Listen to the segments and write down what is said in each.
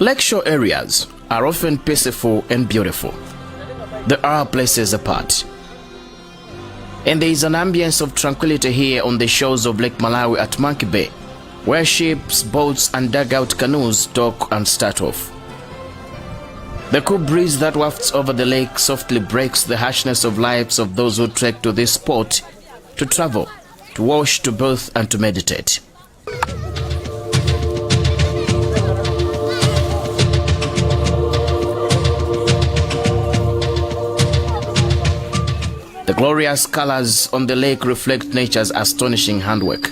Lakeshore areas are often peaceful and beautiful. There are places apart. And there is an ambience of tranquility here on the shores of Lake Malawi at Monkey Bay, where ships, boats and dugout canoes dock and start off. The cool breeze that wafts over the lake softly breaks the harshness of lives of those who trek to this spot to travel, to wash, to bathe and to meditate. The glorious colors on the lake reflect nature's astonishing handwork.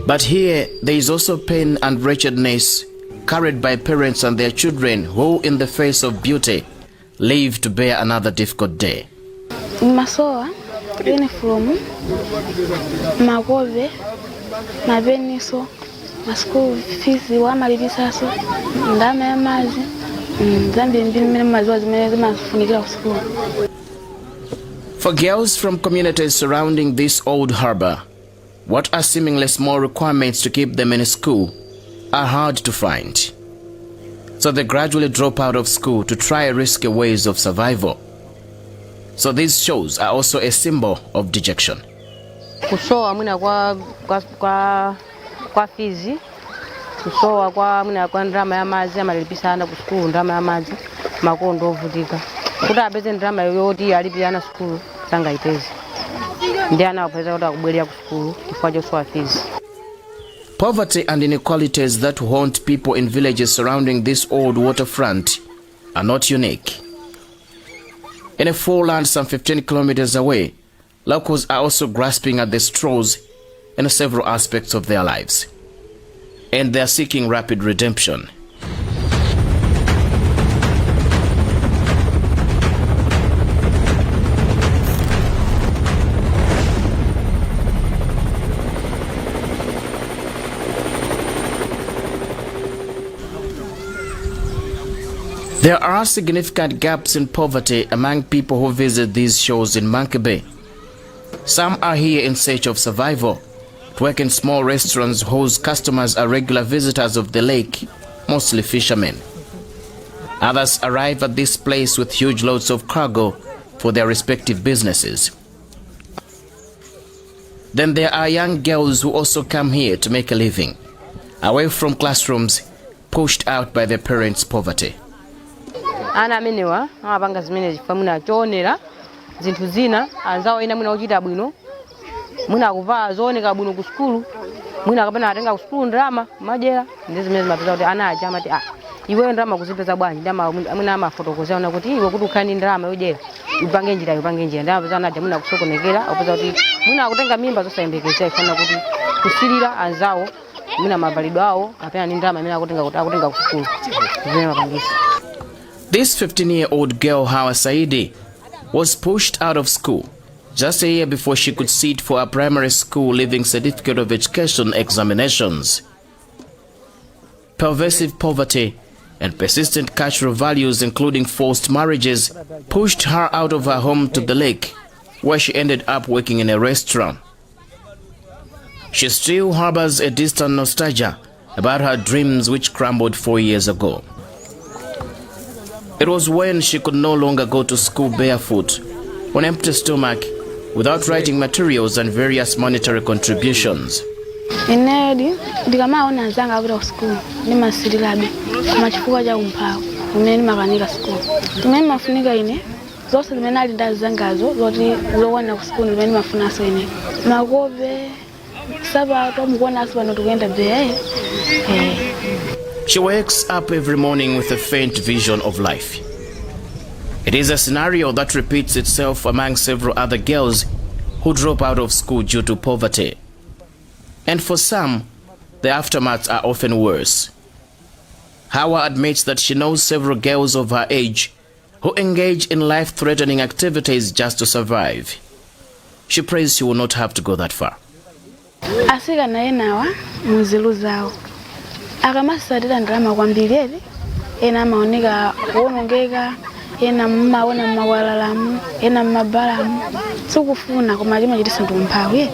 But here, there is also pain and wretchedness carried by parents and their children who, in the face of beauty, live to bear another difficult day. Masoa, uniform, magove, mabeniso, school fees, wamalibisaso, ndama ya mazi. For girls from communities surrounding this old harbor, what are seemingly small requirements to keep them in school are hard to find. So they gradually drop out of school to try risky ways of survival. So these shows are also a symbol of dejection. Kusowa kwa muna kwa ndrama ya mazi amalipisa ku school ndrama ya mazi makondo ovutika kuti apeze ndrama yoti alipiyana school sanga itezi ndi ana apeza kuti akubwerera ku school chifukwa chosowa fees. Poverty and inequalities that haunt people in villages surrounding this old waterfront are not unique. In a foreland some 15 kilometers away, locals are also grasping at the straws in several aspects of their lives. And they are seeking rapid redemption. There are significant gaps in poverty among people who visit these shores in Monkey Bay. Some are here in search of survival, to work in small restaurants whose customers are regular visitors of the lake, mostly fishermen. Others arrive at this place with huge loads of cargo for their respective businesses. Then there are young girls who also come here to make a living, away from classrooms, pushed out by their parents' poverty. Ana menewa abanga zimene zifamuna chonera zinthu zina anzawo ina mwina uchita bwino mwina kuva zooneka bwino ku school mwina kapena atenga ku school ndrama majera ndi zimene zimapeza kuti ana aja amati iwe ndrama kuzipeza bwanji ndama mwina amafotokozana kuti iwe kuti ukhani ndrama yojera ipange njira ndama zana aja mwina kusokonekera opeza kuti mwina akutenga mimba zosayembekezera ifana kuti kusilira anzawo mwina mavalidwe awo kapena ni ndrama mwina akutenga ku school zimene mapangisa. This 15-year-old girl, Hawa Saidi, was pushed out of school just a year before she could sit for a primary school leaving certificate of education examinations. Pervasive poverty and persistent cultural values, including forced marriages, pushed her out of her home to the lake, where she ended up working in a restaurant. She still harbors a distant nostalgia about her dreams which crumbled 4 years ago. It was when she could no longer go to school barefoot, on empty stomach, without writing materials and various monetary contributions. Inedi ndikamaona nzanga kupita ku school ndimasirilabe koma chifukwa cha umphawi umene makanika school. Tumene mafunika ine zonse zimene ali ndazangazo zoti zowana ku school zimene mafunaso ine. Makope sabato mukuona pano tikuyenda be. She wakes up every morning with a faint vision of life. It is a scenario that repeats itself among several other girls who drop out of school due to poverty. And for some, the aftermaths are often worse. Hawa admits that she knows several girls of her age who engage in life-threatening activities just to survive. She prays she will not have to go that far. Asika naye nawa muzilu zawo. Akamasatira ndrama kwambiri ena maoneka kuonongeka ena mmaona mawalalamu ena mmabalamu sikufuna koma chimachitisa ndi umphawi.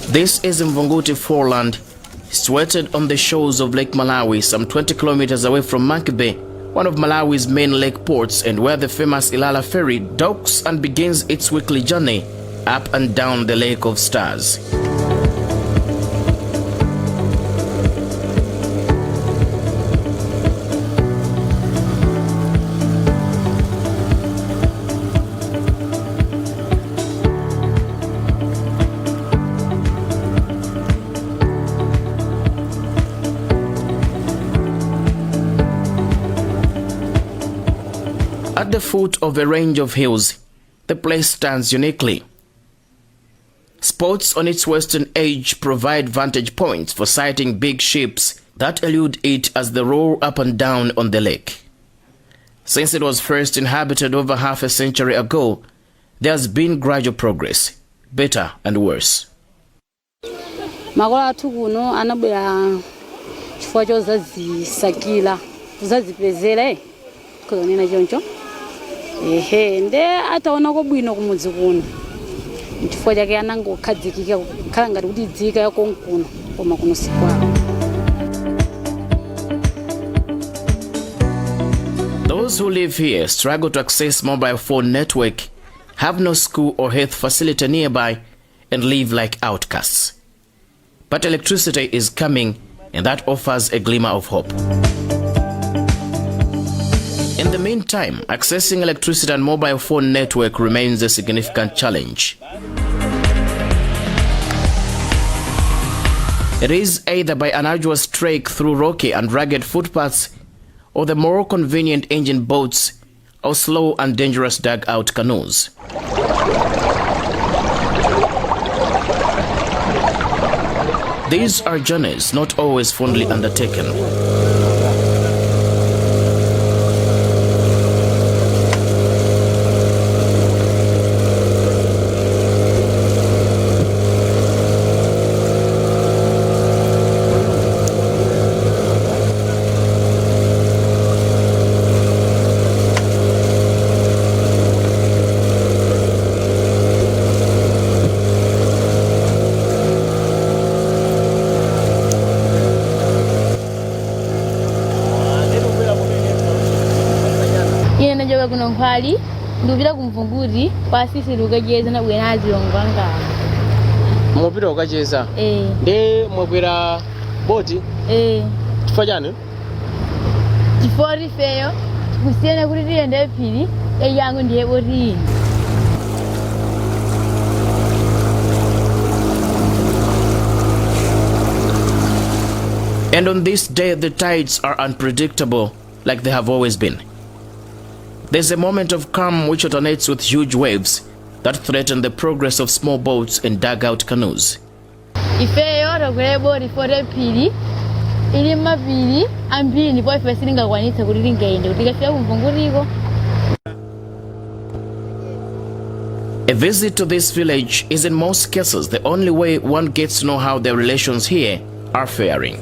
This is Mvunguti foreland, situated on the shores of Lake Malawi, some 20 kilometers away from Monkey Bay, one of Malawi's main lake ports, and where the famous Ilala ferry docks and begins its weekly journey up and down the Lake of Stars. At the foot of a range of hills, the place stands uniquely. Spots on its western edge provide vantage points for sighting big ships that elude it as they roar up and down on the lake. Since it was first inhabited over half a century ago, there has been gradual progress, better and worse. Makola athu kuno anabwera chifukwa chozazisakila kuzazipezera kuzonena choncho nde ataona kobwino kumudzi kuno chifukwa chake anangokhadzikika kukhala ngati kuti dzika yakonkuno koma kuno sikwawo. Those who live here struggle to access mobile phone network, have no school or health facility nearby, and live like outcasts. But electricity is coming, and that offers a glimmer of hope. In the meantime, accessing electricity and mobile phone network remains a significant challenge. It is either by an arduous trek through rocky and rugged footpaths, or the more convenient engine boats, or slow and dangerous dugout canoes. These are journeys not always fondly undertaken. Nkhani ndupita kumvunguti pasisi lukacheza na bwenazi longwanga. Mupita ukacheza? Nde mwakwera boti? Chifukwa chani? Chifukwa feyo kusiyana kuti tiyende phiri yangu ndiye boti. And on this day the tides are unpredictable, like they have always been. There's a moment of calm which alternates with huge waves that threaten the progress of small boats and dugout canoes. Ifeyo togwere boti fore phiri ili mapiri ambiri ndipo ife silingakwanitsa kuti lingaende kuti kafika kumvungutiko. A visit to this village is in most cases the only way one gets to know how their relations here are faring.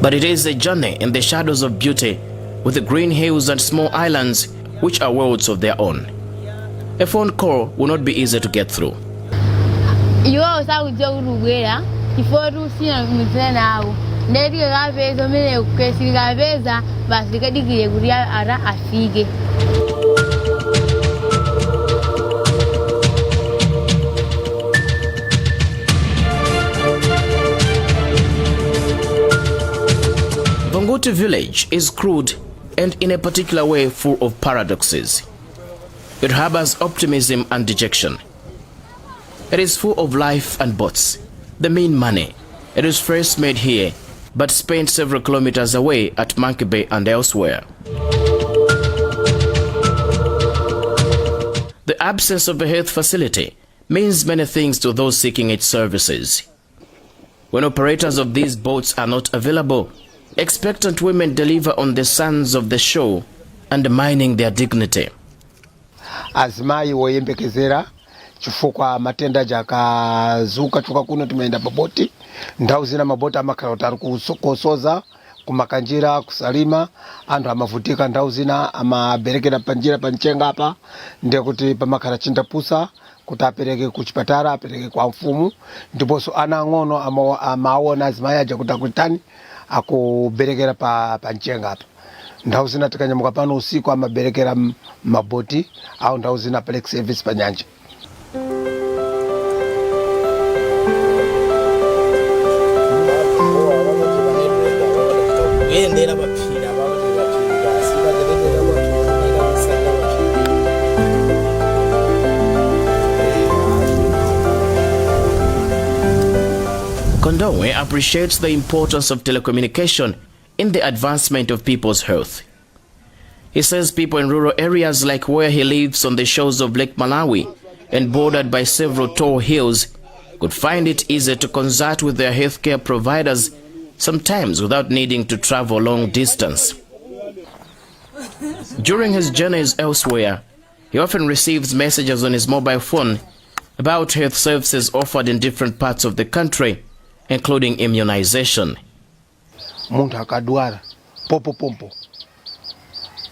But it is a journey in the shadows of beauty, with the green hills and small islands which are worlds of their own. A phone call will not be easy to get through. Iwo usakujja kulubwera ifo tusina kumitsana nawo ndeti kapeza mele kwesi kapeza basi kadikire kuti ara afike. Mvunguti village is crude and in a particular way full of paradoxes. It harbors optimism and dejection. It is full of life and boats. The main money. It is first made here, but spent several kilometers away at Monkey Bay and elsewhere. The absence of a health facility means many things to those seeking its services. When operators of these boats are not available, expectant women deliver on the sands of the shore, undermining their dignity. Azimai woyembekezera chifukwa matenda jakazuka chuka kuno tumeenda maboti ndau zina maboti amakhala tari kusoza kumakanjira kusalima anthu amavutika ndau zina amaberekera panjira panchenga apa ndiye kuti pamakhala chindapusa kuti apereke kuchipatala, apereke kwa mfumu, ndiponso ana ang'ono amaona azimayi aja kuti akutani akuberekera pa mchenga apa. Nthawi zina tikanyamuka pano usiku amaberekera maboti au nthawi zina apereke service pa nyanja. Kondowe appreciates the importance of telecommunication in the advancement of people's health. He says people in rural areas like where he lives on the shores of Lake Malawi and bordered by several tall hills could find it easier to consult with their healthcare providers, sometimes without needing to travel long distance. During his journeys elsewhere, he often receives messages on his mobile phone about health services offered in different parts of the country, including immunization. Muntu akadwara pompo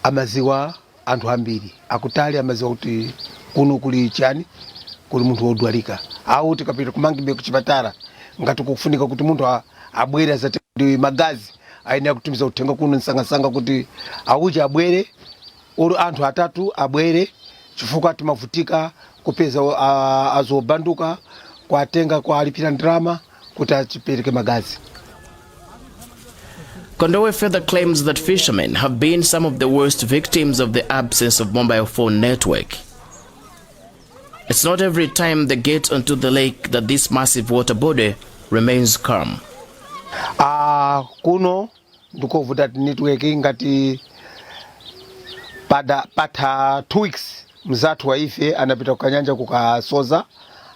amaziwa anthu ambiri akutali amaziwa kuti kuno kuli chani kuli munthu wodwalika au tikapita kumangibe kuchipatala ngati kufunika kuti munthu abwere azati magazi ayenera kutumiza uthenga kuno nsanga kuti auja abwere uli anthu atatu abwere chifukwa timavutika kupeza azobanduka kwatenga kwa alipira ndrama kuti achipereke magazi. Kondowe further claims that fishermen have been some of the worst victims of the absence of mobile phone network. It's not every time they get onto the lake that this massive water body remains calm. Kuno ndikovuta network ngati pata 2 weeks mzatu wa ife anapita kukanyanja kukasoza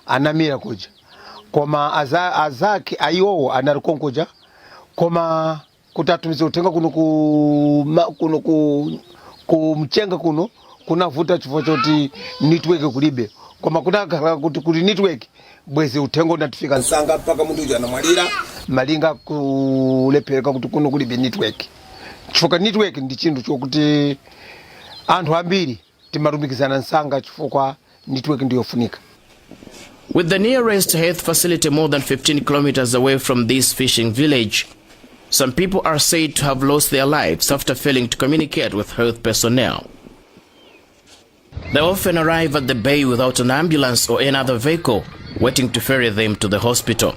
anamira kuja. Koma azaki ayowo anarikonkuja koma kutatumiza utenga kuno kumchenga kuno kunavuta chifukwa choti network kulibe koma kunakhala kuti kuli network bwezi utenga unatifika nsanga mpaka mundu uja anamwalira malinga kulephereka kuti kuno kulibe network chifukwa network ndi chinthu chokuti anthu ambiri timarumikizana nsanga chifukwa network ndiyofunika. With the nearest health facility more than 15 kilometers away from this fishing village, some people are said to have lost their lives after failing to communicate with health personnel. They often arrive at the bay without an ambulance or any other vehicle waiting to ferry them to the hospital.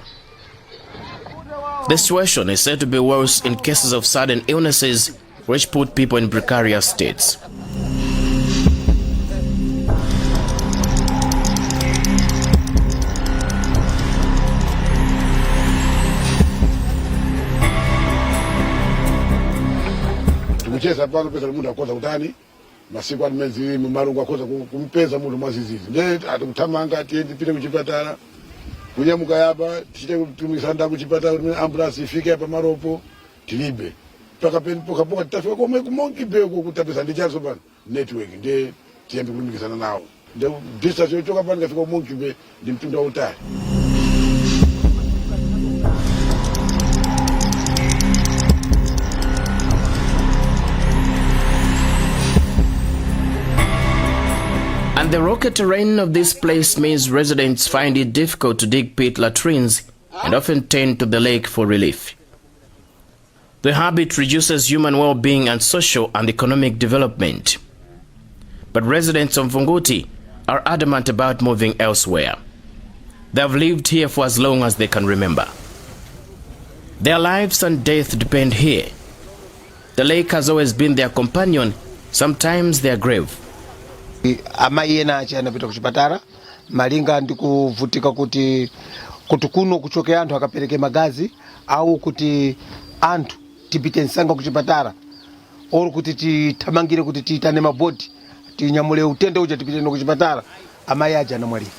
The situation is said to be worse in cases of sudden illnesses which put people in precarious states. Chesa pano pesa muda akoza kutani masiku alimezi marungu akoza kumpeza muda mwazizizi nje atakutamanga atiende pite kuchipatala kunyamuka yapa tichite kutumisanda kuchipatala ambulance ifike hapa maropo tilibe paka poka tafika kwa kumonki beko kutapesa ndichazo bana network nje tiembe kulimikisana nao nje distance yochoka pano kafika kumonki be ndi mtunda utali. And the rocky terrain of this place means residents find it difficult to dig pit latrines and often turn to the lake for relief. The habit reduces human well-being and social and economic development. But residents of Mvunguti are adamant about moving elsewhere. They have lived here for as long as they can remember. Their lives and death depend here. The lake has always been their companion, sometimes their grave. Amayena achi anapita kuchipatala malinga ndikuvutika kuti kuno kuchoke anthu akapereke magazi au kuti anthu tipite nsanga kuchipatala or kuti titamangire kuti tiitane maboti tinyamule utende uja tipite kuchipatala amayi aja anamwalira.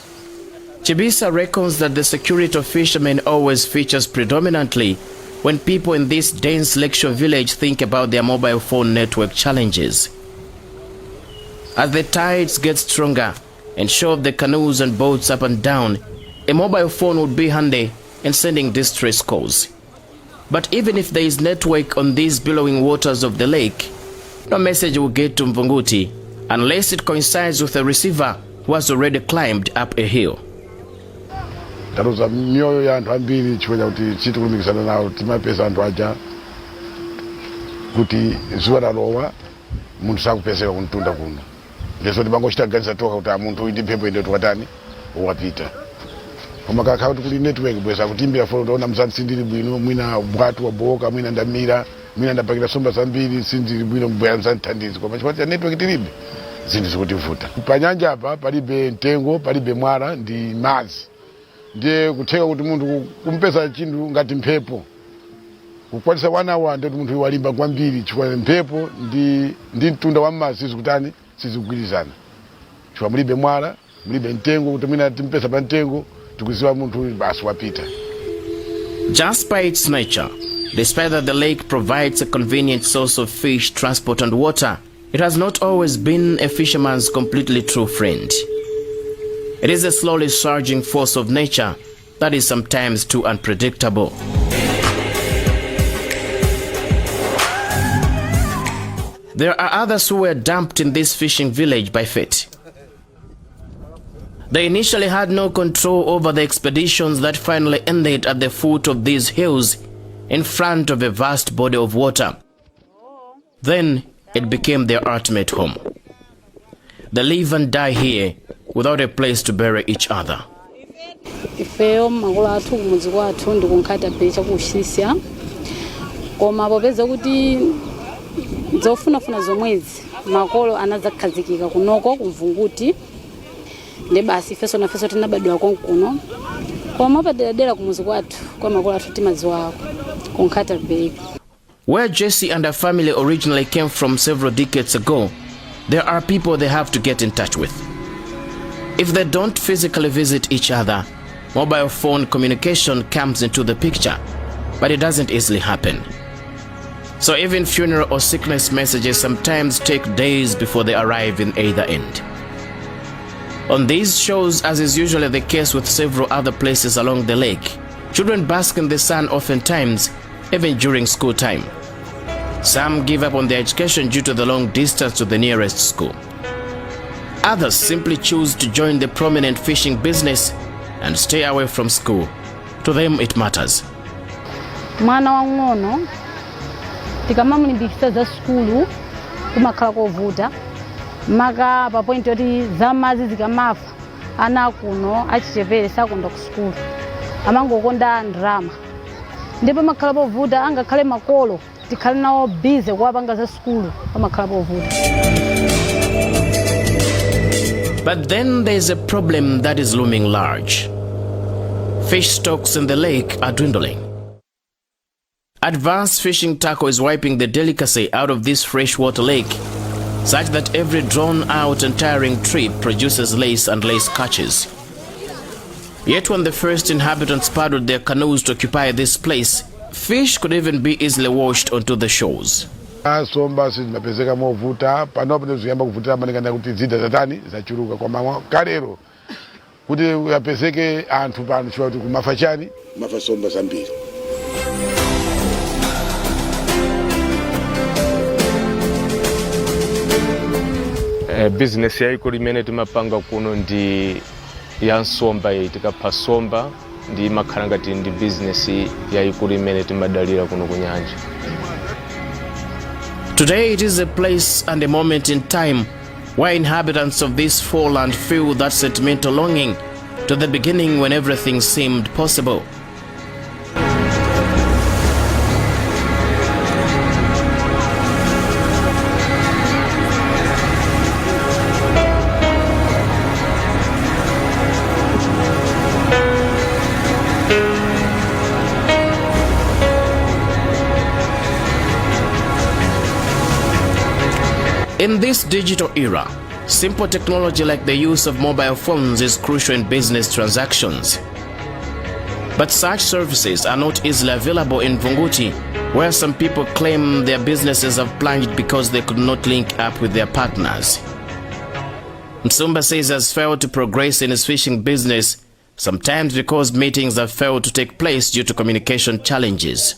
Chibisa reckons that the security of fishermen always features predominantly when people in this dense lakeshore village think about their mobile phone network challenges. As the tides get stronger and shove the canoes and boats up and down, a mobile phone would be handy in sending distress calls. But even if there is network on these billowing waters of the lake, no message will get to Mvunguti unless it coincides with a receiver who has already climbed up a hill. Taruza mioyo ya anthu ambiri chifukwa kuti chitikulumikisana nawo timapeza anthu aja kuti zuwa lalowa munthu sakupezeka kuntunda kuno. Leso tibangochita ganisa toka kuti munthu ndi mphepo inde tuwatani wapita. Koma kakha kuti kuli network bweza kutimbira folo ndaona mzati sindili bwino mwina bwatu waboka mwina ndamira mwina ndapakira somba zambiri sindili bwino mbweya mzanthandizi koma chifukwa cha network tilibe zinthu zikutivuta. Panyanja apa palibe mtengo palibe mwala ndi madzi. Ndiye kutheka kuti munthu kumpeza chinthu ngati mphepo kukwatisa wanawa ndi munthu walimba kwambiri chifukwa mphepo ndi mtunda wa madzi sizikutani sizikugwirizana chifukwa mulibe mwala mulibe mtengo kuti mwina timpeza pa mtengo tikuziwa munthu basi wapita. Just by its nature, despite that the lake provides a convenient source of fish, transport and water, it has not always been a fisherman's completely true friend. It is a slowly surging force of nature that is sometimes too unpredictable. There are others who were dumped in this fishing village by fate. They initially had no control over the expeditions that finally ended at the foot of these hills in front of a vast body of water. Then it became their ultimate home. They live and die here without a place to bury each other. Ifeyo makolo athu kumuzi kwathu ndikunkhata pecha kushisia koma popeza kuti zofunafuna zomwezi makolo anazakhazikika kunoko kumvunguti ndi basi ifeso nafeso tinabadwa konkuno koma paderadera kumuzi kwathu kwa makolo athu timaziwako kunkhata pecha. Where Jesse and her family originally came from several decades ago, there are people they have to get in touch with. If they don't physically visit each other, mobile phone communication comes into the picture, but it doesn't easily happen. So even funeral or sickness messages sometimes take days before they arrive in either end. On these shows, as is usually the case with several other places along the lake, children bask in the sun oftentimes, even during school time. Some give up on their education due to the long distance to the nearest school. Others simply choose to join the prominent fishing business and stay away from school. To them it matters. Mwana wang'ono tikamamulimbikitsa za skulu kumakhala kovuta maka pa point yoti zamazi zikamafa ana kuno achichepere sakunda ku skulu amangokonda ndrama ndipo makhala povuta angakhale makolo tikhale nawo busy kuwapanga za skulu amakhala povuta. But then there's a problem that is looming large. Fish stocks in the lake are dwindling. Advanced fishing tackle is wiping the delicacy out of this freshwater lake, such that every drawn-out and tiring trip produces lace and lace catches. Yet when the first inhabitants paddled their canoes to occupy this place, fish could even be easily washed onto the shores. Somba zinapezeka movuta panopo ndiziyamba kuvutira manikana kuti zida zatani zachuruka kwa mama kalero kuti yapezeke anthu pano chwa kuti kumafachani mafa somba zambiri. Business ya ikuli mene timapanga kuno ndi ya nsomba tikapha somba ndi makhala ngati ndi business ya ikuli mene timadalira kuno kunyanja. Today it is a place and a moment in time where inhabitants of this foreland feel that sentimental longing to the beginning when everything seemed possible. In this digital era, simple technology like the use of mobile phones is crucial in business transactions. But such services are not easily available in Vunguti, where some people claim their businesses have plunged because they could not link up with their partners. Msumba says he has failed to progress in his fishing business, sometimes because meetings have failed to take place due to communication challenges.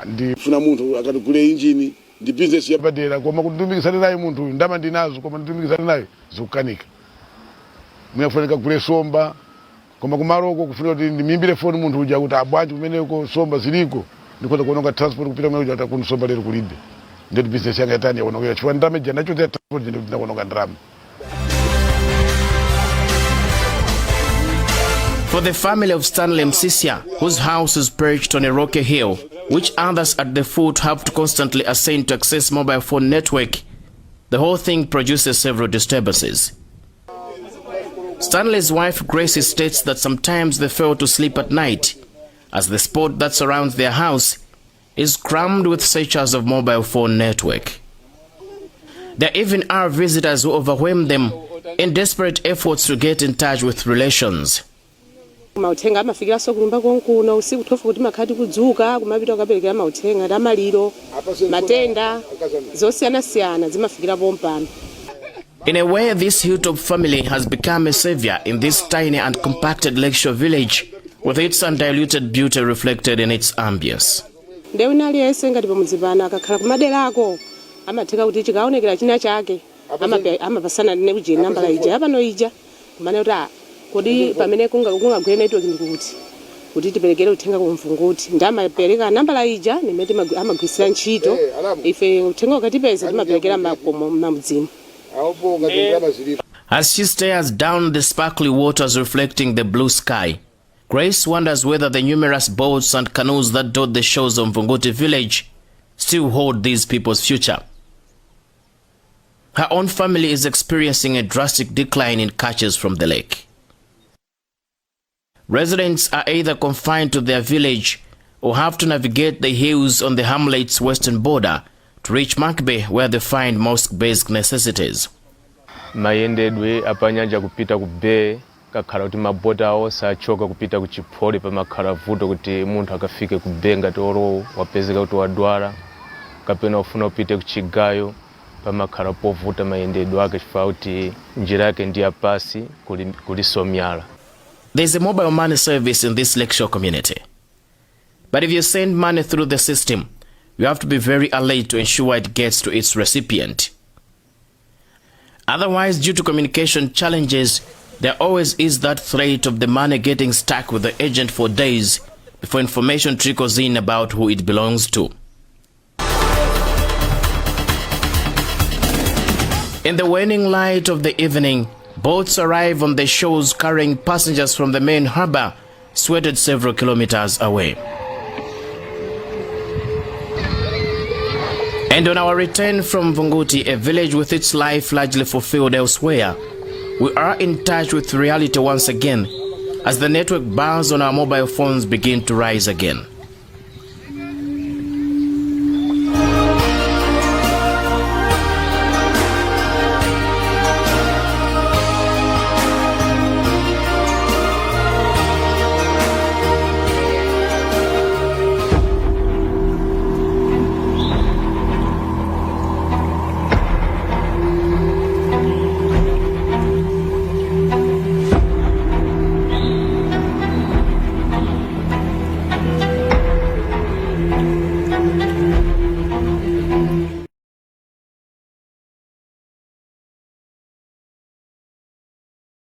Ndifuna munthu akatukule injini ndi business yapadera koma kutumikisana naye munthu uyu ndama ndinazo koma kutumikisana naye zikukanika. Muyafunika kule somba koma kumaroko kufunika kuti ndimimbire phone munthu uja kuti abwanji kumeneko somba ziliko ndikoza kuononga transport kupita kumene uja atakunisomba lero kulibe. Ndio business yanga yatani yaononga chifukwa ndame jana chote transport ndio ndinaononga ndrama. For the family of Stanley Msisia, whose house is perched on a rocky hill, which others at the foot have to constantly ascend to access mobile phone network, the whole thing produces several disturbances. Stanley's wife Gracie states that sometimes they fail to sleep at night, as the spot that surrounds their house is crammed with searchers of mobile phone network. There even are visitors who overwhelm them in desperate efforts to get in touch with relations. Mauthenga amafikira sokulumba konkuno usiku tofu kuti makhati kudzuka kumapita kukaperekera mauthenga ndi amaliro matenda zosiyana-siyana zimafikira pompano. In a way, this hilltop family has become a savior in this tiny and compacted lakeshore village with its undiluted beauty reflected in its ambience. Ndewe nali yese ngati pamuzipana akakhala kumaderako amatheka kuti chikaonekera china chake amapasana ndi kujeni nambala ija yapano ija kumane kuti kodi pamene kungagwire network kuti tiperekere uthenga kumfunguti ndi amapereka nambala ija nimeti amagwisira ntchito ife uthenga ukatipeza timaperekera makomo mamudzimu. As she stares down the sparkly waters reflecting the blue sky, Grace wonders whether the numerous boats and canoes that dot the shores of Mvunguti village still hold these people's future. Her own family is experiencing a drastic decline in catches from the lake. Residents are either confined to their village or have to navigate the hills on the hamlet's western border to reach Makbe, where they find most basic necessities. Mayendedwe apanyanja kupita ku bay kakhala kuti mabota awo sachoka kupita ku chipholi pamakhala vuto kuti munthu akafike ku bay ngati oro wapezeka kuti wadwala kapena ufuna upite ku chigayo pamakhala povuta mayendedwe ake chifukwa kuti njira yake ndi yapasi kulisomyala. There's a mobile money service in this lakeshore community. But if you send money through the system, you have to be very alert to ensure it gets to its recipient. Otherwise, due to communication challenges, there always is that threat of the money getting stuck with the agent for days before information trickles in about who it belongs to. In the waning light of the evening, boats arrive on the shores carrying passengers from the main harbor, situated several kilometers away. And on our return from Mvunguti, a village with its life largely fulfilled elsewhere, we are in touch with reality once again as the network bars on our mobile phones begin to rise again.